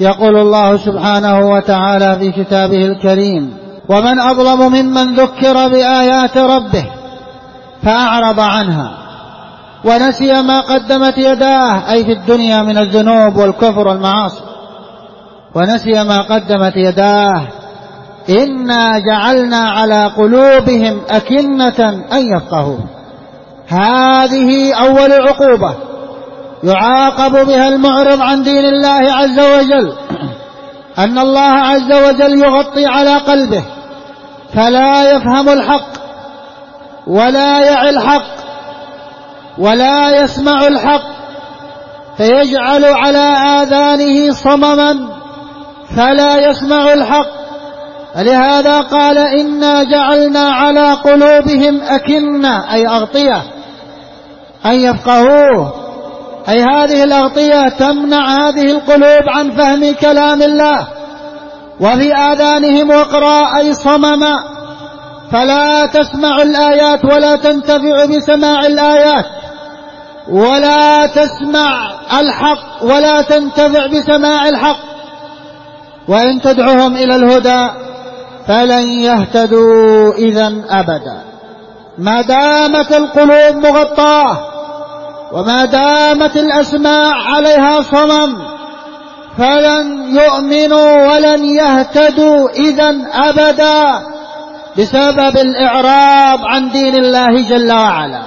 يقول الله سبحانه وتعالى في كتابه الكريم: ومن أظلم ممن ذكر بآيات ربه فأعرض عنها ونسي ما قدمت يداه، أي في الدنيا من الذنوب والكفر والمعاصي، ونسي ما قدمت يداه. إنا جعلنا على قلوبهم أكنة أن يفقهوا. هذه أول عقوبة يعاقب بها المعرض عن دين الله عز وجل، أن الله عز وجل يغطي على قلبه فلا يفهم الحق ولا يعي الحق ولا يسمع الحق، فيجعل على آذانه صمما فلا يسمع الحق. لهذا قال: إنا جعلنا على قلوبهم أكنة، أي أغطية، أن يفقهوه، أي هذه الأغطية تمنع هذه القلوب عن فهم كلام الله. وفي آذانهم وقرا، أي صمما، فلا تسمع الآيات ولا تنتفع بسماع الآيات، ولا تسمع الحق ولا تنتفع بسماع الحق. وإن تدعهم إلى الهدى فلن يهتدوا إذن أبدا. ما دامت القلوب مغطاة وما دامت الأسماع عليها صمم فلن يؤمنوا ولن يهتدوا إذن أبدا، بسبب الإعراض عن دين الله جل وعلا.